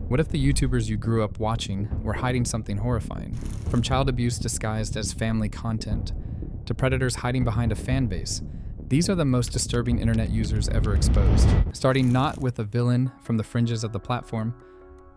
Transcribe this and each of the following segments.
What if the YouTubers you grew up watching were hiding something horrifying? From child abuse disguised as family content, to predators hiding behind a fan base, these are the most disturbing internet users ever exposed. Starting not with a villain from the fringes of the platform,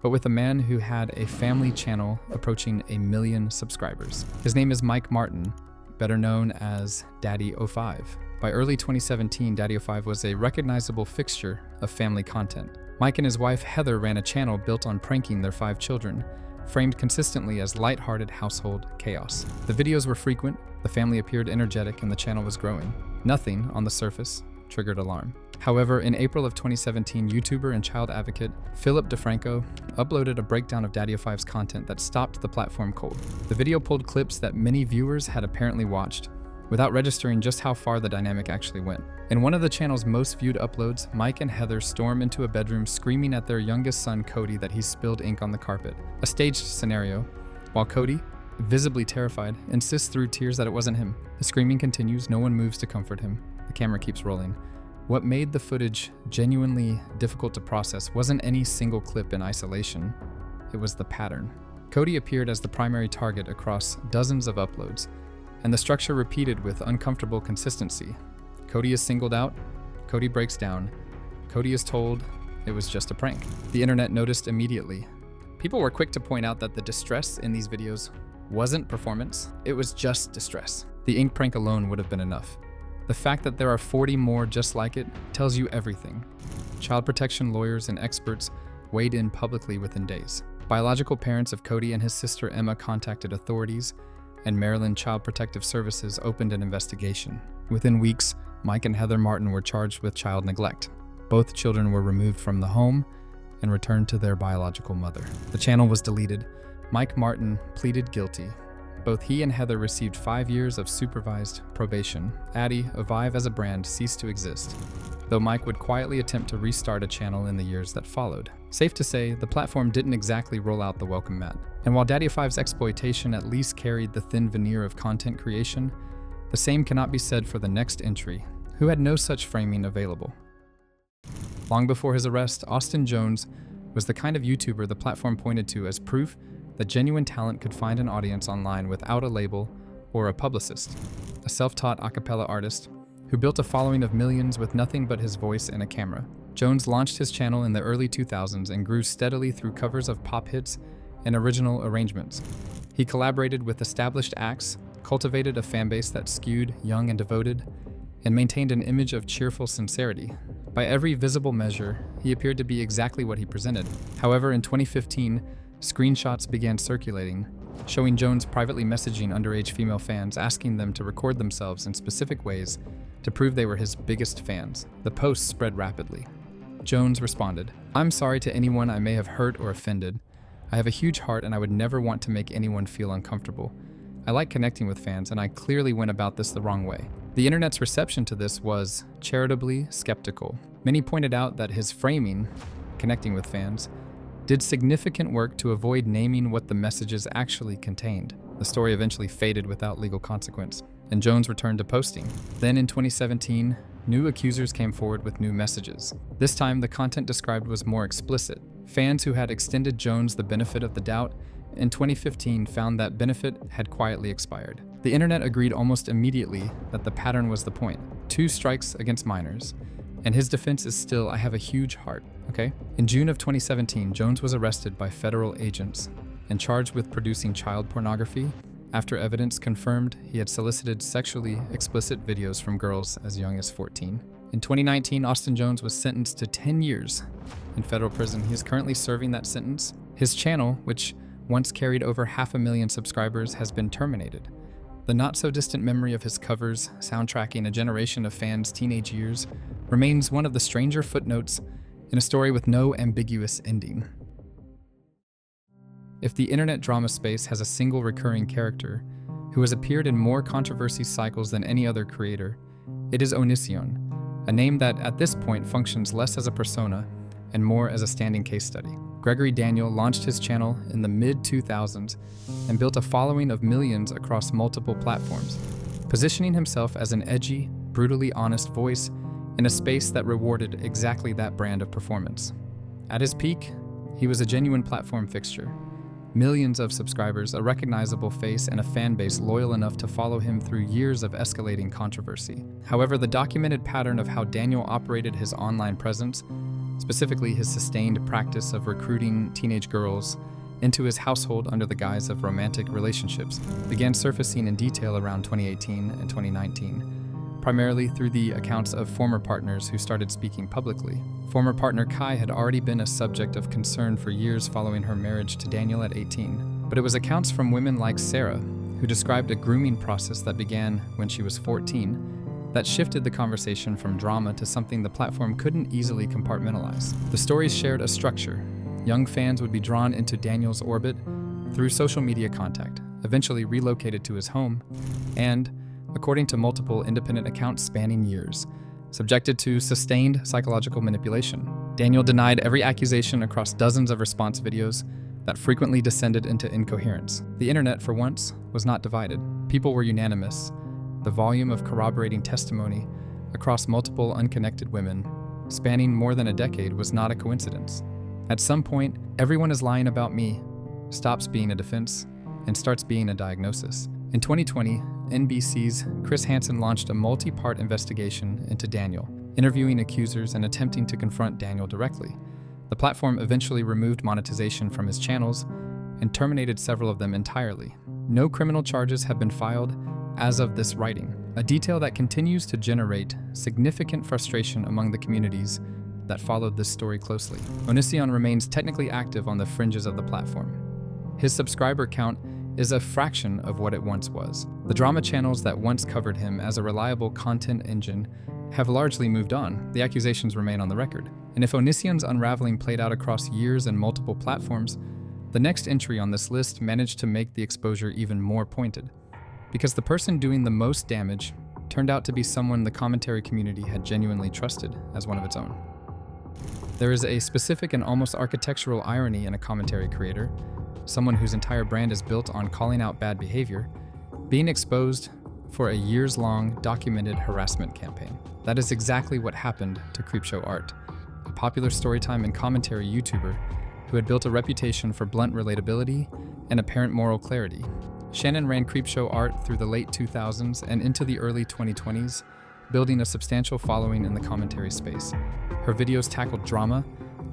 but with a man who had a family channel approaching 1 million subscribers. His name is Mike Martin, better known as Daddy05. By early 2017, Daddy05 was a recognizable fixture of family content. Mike and his wife Heather ran a channel built on pranking their 5 children, framed consistently as lighthearted household chaos. The videos were frequent, the family appeared energetic, and the channel was growing. Nothing on the surface triggered alarm. However, in April of 2017, YouTuber and child advocate Philip DeFranco uploaded a breakdown of Daddy05's content that stopped the platform cold. The video pulled clips that many viewers had apparently watched, without registering just how far the dynamic actually went. In one of the channel's most viewed uploads, Mike and Heather storm into a bedroom screaming at their youngest son, Cody, that he spilled ink on the carpet. A staged scenario, while Cody, visibly terrified, insists through tears that it wasn't him. The screaming continues, no one moves to comfort him. The camera keeps rolling. What made the footage genuinely difficult to process wasn't any single clip in isolation, it was the pattern. Cody appeared as the primary target across dozens of uploads, and the structure repeated with uncomfortable consistency. Cody is singled out, Cody breaks down, Cody is told it was just a prank. The internet noticed immediately. People were quick to point out that the distress in these videos wasn't performance, it was just distress. The ink prank alone would have been enough. The fact that there are 40 more just like it tells you everything. Child protection lawyers and experts weighed in publicly within days. Biological parents of Cody and his sister Emma contacted authorities, and Maryland Child Protective Services opened an investigation. Within weeks, Mike and Heather Martin were charged with child neglect. Both children were removed from the home and returned to their biological mother. The channel was deleted. Mike Martin pleaded guilty. Both he and Heather received 5 years of supervised probation. Daddy05 as a brand ceased to exist, though Mike would quietly attempt to restart a channel in the years that followed. Safe to say, the platform didn't exactly roll out the welcome mat. And while Daddy05's exploitation at least carried the thin veneer of content creation, the same cannot be said for the next entry, who had no such framing available. Long before his arrest, Austin Jones was the kind of YouTuber the platform pointed to as proof that genuine talent could find an audience online without a label or a publicist. A self-taught a cappella artist who built a following of millions with nothing but his voice and a camera. Jones launched his channel in the early 2000s and grew steadily through covers of pop hits and original arrangements. He collaborated with established acts, cultivated a fanbase that skewed young and devoted, and maintained an image of cheerful sincerity. By every visible measure, he appeared to be exactly what he presented. However, in 2015, screenshots began circulating, showing Jones privately messaging underage female fans, asking them to record themselves in specific ways to prove they were his biggest fans. The posts spread rapidly. Jones responded, "I'm sorry to anyone I may have hurt or offended. I have a huge heart and I would never want to make anyone feel uncomfortable. I like connecting with fans and I clearly went about this the wrong way." The internet's reception to this was charitably skeptical. Many pointed out that his framing, connecting with fans, did significant work to avoid naming what the messages actually contained. The story eventually faded without legal consequence, and Jones returned to posting. Then in 2017, new accusers came forward with new messages. This time, the content described was more explicit. Fans who had extended Jones the benefit of the doubt in 2015 found that benefit had quietly expired. The internet agreed almost immediately that the pattern was the point. 2 strikes against minors. And his defense is still, "I have a huge heart," okay? In June of 2017, Jones was arrested by federal agents and charged with producing child pornography after evidence confirmed he had solicited sexually explicit videos from girls as young as 14. In 2019, Austin Jones was sentenced to 10 years in federal prison. He is currently serving that sentence. His channel, which once carried over 500,000 subscribers, has been terminated. The not-so-distant memory of his covers, soundtracking a generation of fans' teenage years, remains one of the stranger footnotes in a story with no ambiguous ending. If the internet drama space has a single recurring character who has appeared in more controversy cycles than any other creator, it is Onision, a name that at this point functions less as a persona and more as a standing case study. Gregory Daniel launched his channel in the mid-2000s and built a following of millions across multiple platforms, positioning himself as an edgy, brutally honest voice in a space that rewarded exactly that brand of performance. At his peak, He was a genuine platform fixture. Millions of subscribers, a recognizable face, and a fan base loyal enough to follow him through years of escalating controversy. However, the documented pattern of how Daniel operated his online presence, specifically his sustained practice of recruiting teenage girls into his household under the guise of romantic relationships, began surfacing in detail around 2018 and 2019. Primarily through the accounts of former partners who started speaking publicly. Former partner Kai had already been a subject of concern for years following her marriage to Daniel at 18. But it was accounts from women like Sarah, who described a grooming process that began when she was 14, that shifted the conversation from drama to something the platform couldn't easily compartmentalize. The stories shared a structure. Young fans would be drawn into Daniel's orbit through social media contact, eventually relocated to his home, and according to multiple independent accounts spanning years, subjected to sustained psychological manipulation. Daniel denied every accusation across dozens of response videos that frequently descended into incoherence. The internet, for once, was not divided. People were unanimous. The volume of corroborating testimony across multiple unconnected women, spanning more than a decade, was not a coincidence. At some point, everyone is lying about me stops being a defense and starts being a diagnosis. In 2020, NBC's Chris Hansen launched a multi-part investigation into Daniel, interviewing accusers and attempting to confront Daniel directly. The platform eventually removed monetization from his channels and terminated several of them entirely. No criminal charges have been filed as of this writing, a detail that continues to generate significant frustration among the communities that followed this story closely. Onision remains technically active on the fringes of the platform. His subscriber count is a fraction of what it once was. The drama channels that once covered him as a reliable content engine have largely moved on. The accusations remain on the record. And if Onision's unraveling played out across years and multiple platforms, the next entry on this list managed to make the exposure even more pointed. Because the person doing the most damage turned out to be someone the commentary community had genuinely trusted as one of its own. There is a specific and almost architectural irony in a commentary creator, someone whose entire brand is built on calling out bad behavior, being exposed for a years-long documented harassment campaign. That is exactly what happened to Creepshow Art, a popular storytime and commentary YouTuber who had built a reputation for blunt relatability and apparent moral clarity. Shannon ran Creepshow Art through the late 2000s and into the early 2020s, building a substantial following in the commentary space. Her videos tackled drama,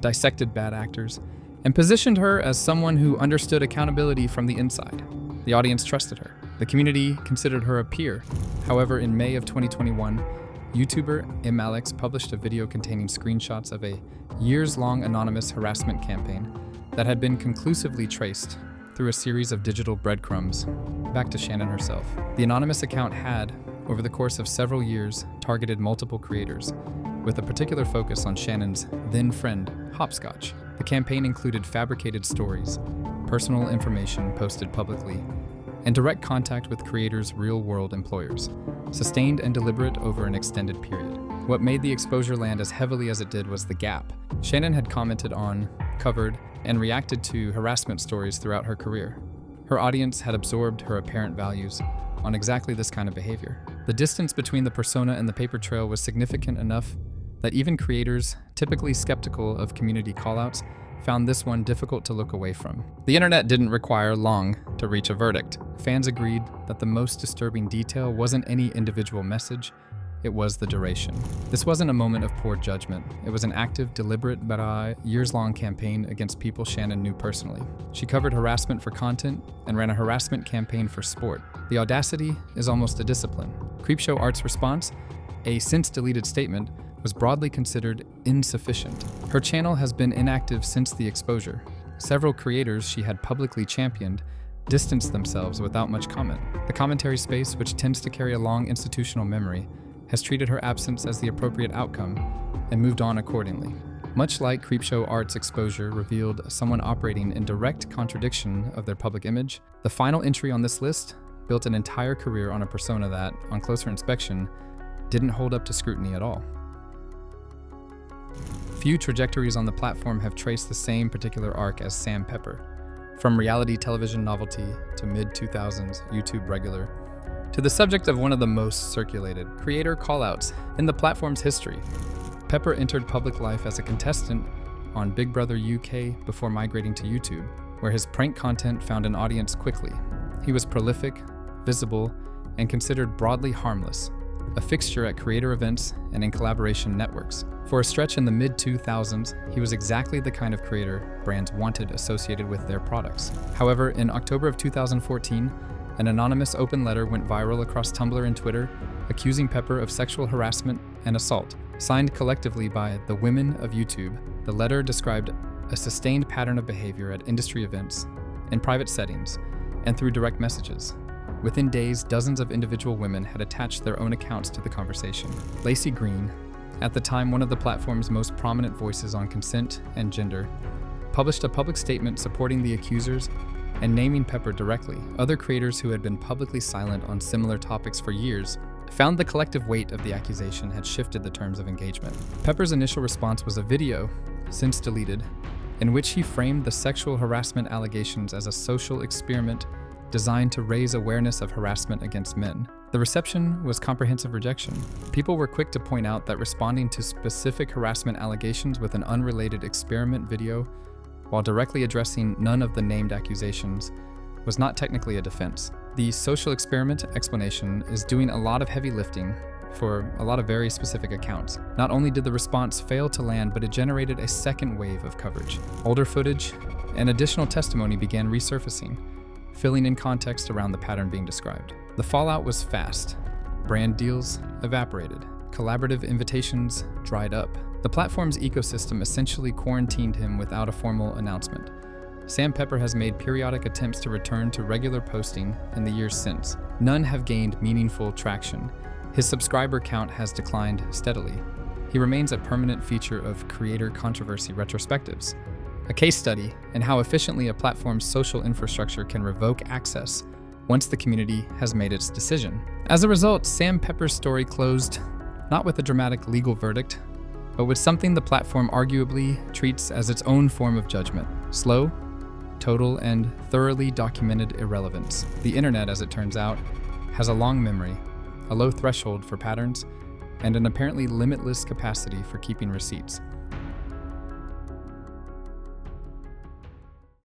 dissected bad actors, and positioned her as someone who understood accountability from the inside. The audience trusted her. The community considered her a peer. However, in May of 2021, YouTuber Alex published a video containing screenshots of a years-long anonymous harassment campaign that had been conclusively traced through a series of digital breadcrumbs back to Shannon herself. The anonymous account had, over the course of several years, targeted multiple creators, with a particular focus on Shannon's then-friend, Hopscotch. The campaign included fabricated stories, personal information posted publicly, and direct contact with creators' real-world employers, sustained and deliberate over an extended period. What made the exposure land as heavily as it did was the gap. Shannon had commented on, covered, and reacted to harassment stories throughout her career. Her audience had absorbed her apparent values on exactly this kind of behavior. The distance between the persona and the paper trail was significant enough that even creators, typically skeptical of community callouts, found this one difficult to look away from. The internet didn't require long to reach a verdict. Fans agreed that the most disturbing detail wasn't any individual message, it was the duration. This wasn't a moment of poor judgment. It was an active, deliberate, but years-long campaign against people Shannon knew personally. She covered harassment for content and ran a harassment campaign for sport. The audacity is almost a discipline. Creepshow Art's response, a since-deleted statement, was broadly considered insufficient. Her channel has been inactive since the exposure. Several creators she had publicly championed distanced themselves without much comment. The commentary space, which tends to carry a long institutional memory, has treated her absence as the appropriate outcome and moved on accordingly. Much like Creepshow Art's exposure revealed someone operating in direct contradiction of their public image, the final entry on this list built an entire career on a persona that, on closer inspection, didn't hold up to scrutiny at all. Few trajectories on the platform have traced the same particular arc as Sam Pepper. From reality television novelty to mid-2000s YouTube regular, to the subject of one of the most circulated creator callouts in the platform's history. Pepper entered public life as a contestant on Big Brother UK before migrating to YouTube, where his prank content found an audience quickly. He was prolific, visible, and considered broadly harmless, a fixture at creator events and in collaboration networks. For a stretch in the mid-2000s, he was exactly the kind of creator brands wanted associated with their products. However, in October of 2014, an anonymous open letter went viral across Tumblr and Twitter, accusing Pepper of sexual harassment and assault. Signed collectively by the Women of YouTube, the letter described a sustained pattern of behavior at industry events, in private settings, and through direct messages. Within days, dozens of individual women had attached their own accounts to the conversation. Lacey Green, at the time one of the platform's most prominent voices on consent and gender, published a public statement supporting the accusers and naming Pepper directly. Other creators who had been publicly silent on similar topics for years found the collective weight of the accusation had shifted the terms of engagement. Pepper's initial response was a video, since deleted, in which he framed the sexual harassment allegations as a social experiment designed to raise awareness of harassment against men. The reception was comprehensive rejection. People were quick to point out that responding to specific harassment allegations with an unrelated experiment video, while directly addressing none of the named accusations, was not technically a defense. The social experiment explanation is doing a lot of heavy lifting for a lot of very specific accounts. Not only did the response fail to land, but it generated a second wave of coverage. Older footage and additional testimony began resurfacing, filling in context around the pattern being described. The fallout was fast. Brand deals evaporated. Collaborative invitations dried up. The platform's ecosystem essentially quarantined him without a formal announcement. Sam Pepper has made periodic attempts to return to regular posting in the years since. None have gained meaningful traction. His subscriber count has declined steadily. He remains a permanent feature of creator controversy retrospectives, a case study in how efficiently a platform's social infrastructure can revoke access once the community has made its decision. As a result, Sam Pepper's story closed not with a dramatic legal verdict, but with something the platform arguably treats as its own form of judgment: slow, total, and thoroughly documented irrelevance. The internet, as it turns out, has a long memory, a low threshold for patterns, and an apparently limitless capacity for keeping receipts.